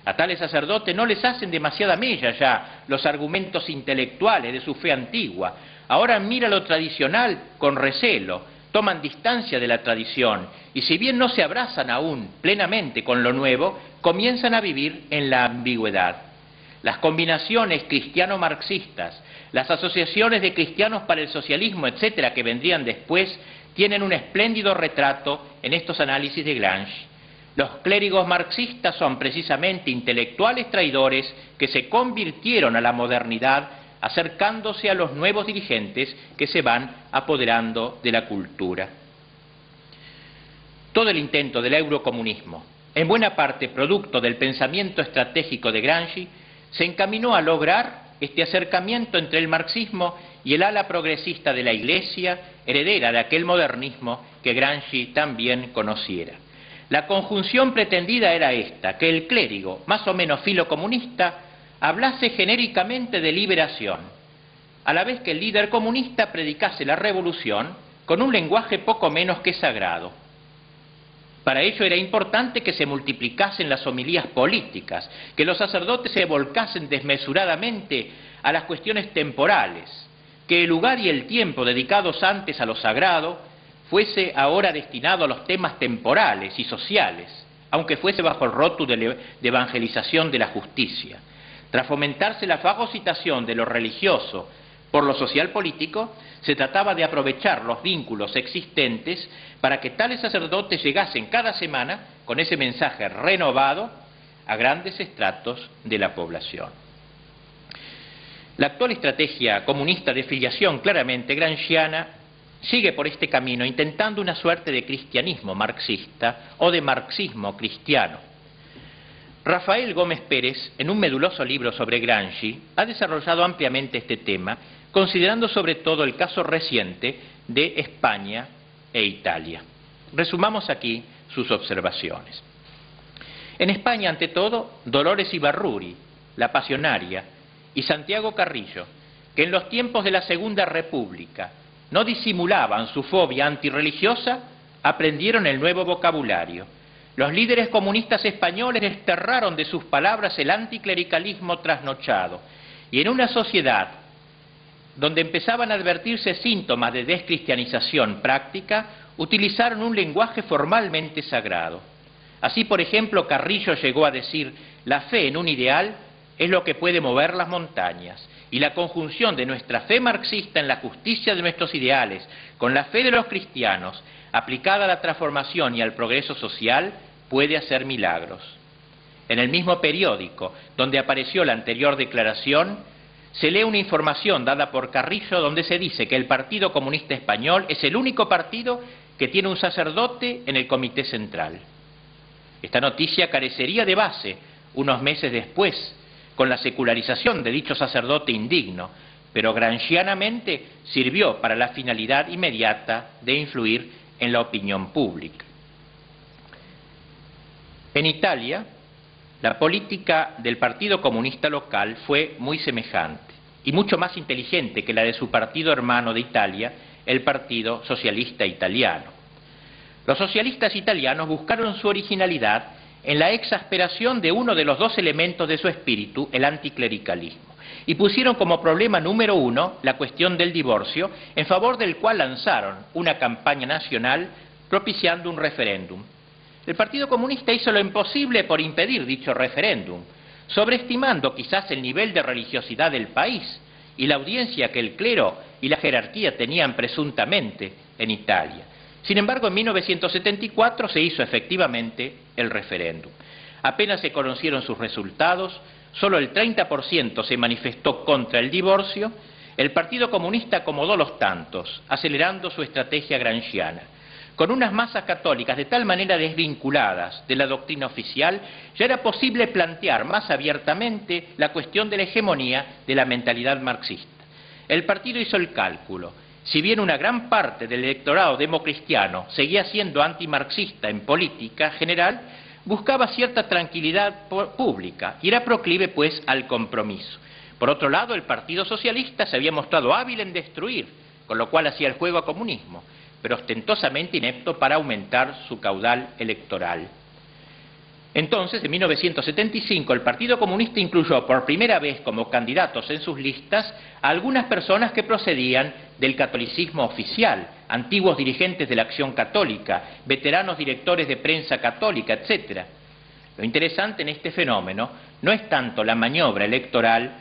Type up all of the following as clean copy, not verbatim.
A tales sacerdotes no les hacen demasiada mella ya los argumentos intelectuales de su fe antigua. Ahora mira lo tradicional con recelo, toman distancia de la tradición y si bien no se abrazan aún plenamente con lo nuevo, comienzan a vivir en la ambigüedad. Las combinaciones cristiano-marxistas, las asociaciones de cristianos para el socialismo, etcétera, que vendrían después, tienen un espléndido retrato en estos análisis de Gramsci. Los clérigos marxistas son precisamente intelectuales traidores que se convirtieron a la modernidad acercándose a los nuevos dirigentes que se van apoderando de la cultura. Todo el intento del eurocomunismo, en buena parte producto del pensamiento estratégico de Gramsci, se encaminó a lograr este acercamiento entre el marxismo y el ala progresista de la Iglesia, heredera de aquel modernismo que Gramsci también conociera. La conjunción pretendida era esta, que el clérigo, más o menos filocomunista, hablase genéricamente de liberación, a la vez que el líder comunista predicase la revolución con un lenguaje poco menos que sagrado. Para ello era importante que se multiplicasen las homilías políticas, que los sacerdotes se volcasen desmesuradamente a las cuestiones temporales, que el lugar y el tiempo dedicados antes a lo sagrado fuese ahora destinado a los temas temporales y sociales, aunque fuese bajo el rótulo de evangelización de la justicia. Tras fomentarse la fagocitación de lo religioso por lo social político, se trataba de aprovechar los vínculos existentes para que tales sacerdotes llegasen cada semana con ese mensaje renovado a grandes estratos de la población. La actual estrategia comunista de filiación claramente gramsciana sigue por este camino intentando una suerte de cristianismo marxista o de marxismo cristiano. Rafael Gómez Pérez, en un meduloso libro sobre Gramsci, ha desarrollado ampliamente este tema, considerando sobre todo el caso reciente de España e Italia. Resumamos aquí sus observaciones. En España, ante todo, Dolores Ibarruri, la pasionaria, y Santiago Carrillo, que en los tiempos de la Segunda República no disimulaban su fobia antirreligiosa, aprendieron el nuevo vocabulario. Los líderes comunistas españoles desterraron de sus palabras el anticlericalismo trasnochado, y en una sociedad donde empezaban a advertirse síntomas de descristianización práctica, utilizaron un lenguaje formalmente sagrado. Así, por ejemplo, Carrillo llegó a decir: la fe en un ideal es lo que puede mover las montañas, y la conjunción de nuestra fe marxista en la justicia de nuestros ideales con la fe de los cristianos, aplicada a la transformación y al progreso social, puede hacer milagros. En el mismo periódico donde apareció la anterior declaración, se lee una información dada por Carrillo donde se dice que el Partido Comunista Español es el único partido que tiene un sacerdote en el Comité Central. Esta noticia carecería de base unos meses después, con la secularización de dicho sacerdote indigno, pero gramscianamente sirvió para la finalidad inmediata de influir en la opinión pública. En Italia, la política del Partido Comunista local fue muy semejante y mucho más inteligente que la de su partido hermano de Italia, el Partido Socialista Italiano. Los socialistas italianos buscaron su originalidad en la exasperación de uno de los dos elementos de su espíritu, el anticlericalismo, y pusieron como problema número uno la cuestión del divorcio, en favor del cual lanzaron una campaña nacional propiciando un referéndum. El Partido Comunista hizo lo imposible por impedir dicho referéndum, sobreestimando quizás el nivel de religiosidad del país y la audiencia que el clero y la jerarquía tenían presuntamente en Italia. Sin embargo, en 1974 se hizo efectivamente el referéndum. Apenas se conocieron sus resultados, solo el 30% se manifestó contra el divorcio. El Partido Comunista acomodó los tantos, acelerando su estrategia gramsciana. Con unas masas católicas de tal manera desvinculadas de la doctrina oficial, ya era posible plantear más abiertamente la cuestión de la hegemonía de la mentalidad marxista. El partido hizo el cálculo: si bien una gran parte del electorado democristiano seguía siendo antimarxista en política general, buscaba cierta tranquilidad pública y era proclive, pues, al compromiso. Por otro lado, el Partido Socialista se había mostrado hábil en destruir, con lo cual hacía el juego al comunismo, pero ostentosamente inepto para aumentar su caudal electoral. Entonces, en 1975, el Partido Comunista incluyó por primera vez como candidatos en sus listas a algunas personas que procedían del catolicismo oficial, antiguos dirigentes de la Acción Católica, veteranos directores de prensa católica, etc. Lo interesante en este fenómeno no es tanto la maniobra electoral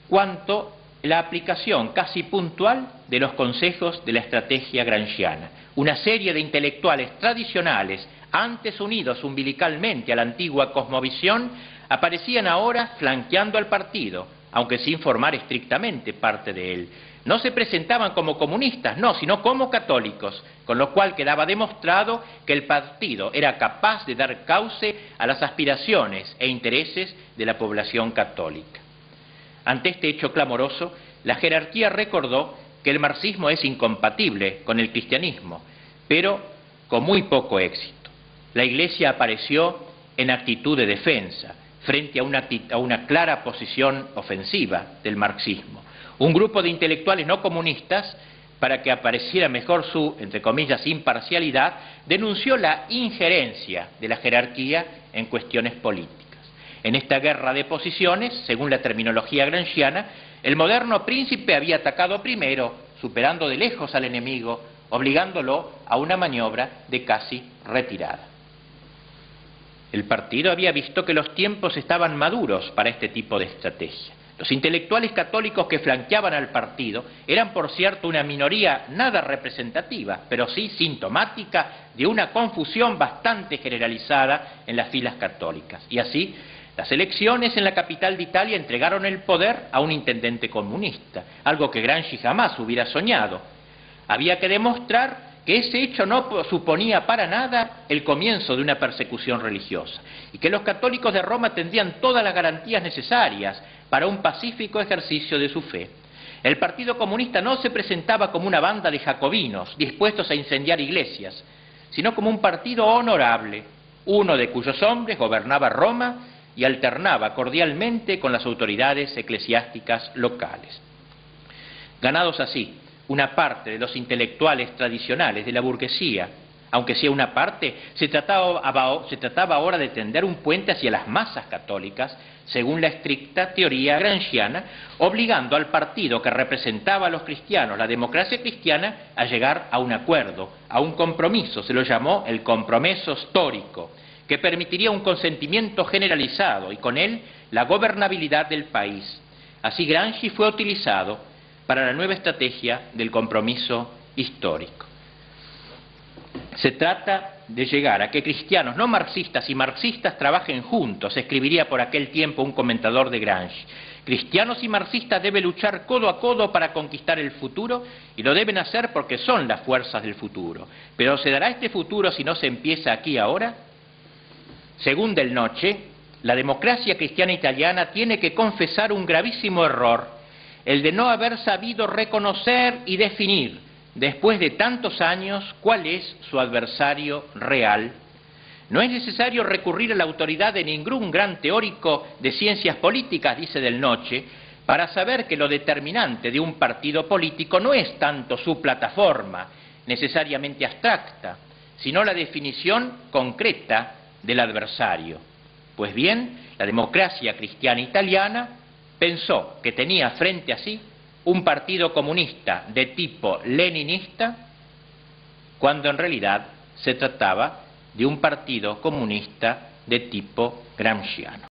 cuanto la aplicación casi puntual de los consejos de la estrategia gramsciana. Una serie de intelectuales tradicionales, antes unidos umbilicalmente a la antigua cosmovisión, aparecían ahora flanqueando al partido, aunque sin formar estrictamente parte de él. No se presentaban como comunistas, no, sino como católicos, con lo cual quedaba demostrado que el partido era capaz de dar cauce a las aspiraciones e intereses de la población católica. Ante este hecho clamoroso, la jerarquía recordó que el marxismo es incompatible con el cristianismo, pero con muy poco éxito. La Iglesia apareció en actitud de defensa, frente a una clara posición ofensiva del marxismo. Un grupo de intelectuales no comunistas, para que apareciera mejor su, entre comillas, imparcialidad, denunció la injerencia de la jerarquía en cuestiones políticas. En esta guerra de posiciones, según la terminología gramsciana, el moderno príncipe había atacado primero, superando de lejos al enemigo, obligándolo a una maniobra de casi retirada. El partido había visto que los tiempos estaban maduros para este tipo de estrategia. Los intelectuales católicos que flanqueaban al partido eran, por cierto, una minoría nada representativa, pero sí sintomática de una confusión bastante generalizada en las filas católicas. Y así, las elecciones en la capital de Italia entregaron el poder a un intendente comunista, algo que Gramsci jamás hubiera soñado. Había que demostrar que ese hecho no suponía para nada el comienzo de una persecución religiosa y que los católicos de Roma tendrían todas las garantías necesarias para un pacífico ejercicio de su fe. El Partido Comunista no se presentaba como una banda de jacobinos dispuestos a incendiar iglesias, sino como un partido honorable, uno de cuyos hombres gobernaba Roma y alternaba cordialmente con las autoridades eclesiásticas locales. Ganados así una parte de los intelectuales tradicionales de la burguesía, aunque sea una parte, se trataba ahora de tender un puente hacia las masas católicas, según la estricta teoría gramsciana, obligando al partido que representaba a los cristianos, la democracia cristiana, a llegar a un acuerdo, a un compromiso. Se lo llamó el compromiso histórico, que permitiría un consentimiento generalizado y con él la gobernabilidad del país. Así Gramsci fue utilizado para la nueva estrategia del compromiso histórico. Se trata de llegar a que cristianos no marxistas y marxistas trabajen juntos, escribiría por aquel tiempo un comentador de Gramsci. Cristianos y marxistas deben luchar codo a codo para conquistar el futuro y lo deben hacer porque son las fuerzas del futuro. Pero ¿se dará este futuro si no se empieza aquí ahora? Según Del Noce, la democracia cristiana italiana tiene que confesar un gravísimo error, el de no haber sabido reconocer y definir, después de tantos años, cuál es su adversario real. No es necesario recurrir a la autoridad de ningún gran teórico de ciencias políticas, dice Del Noce, para saber que lo determinante de un partido político no es tanto su plataforma, necesariamente abstracta, sino la definición concreta del adversario. Pues bien, la democracia cristiana italiana pensó que tenía frente a sí un partido comunista de tipo leninista, cuando en realidad se trataba de un partido comunista de tipo gramsciano.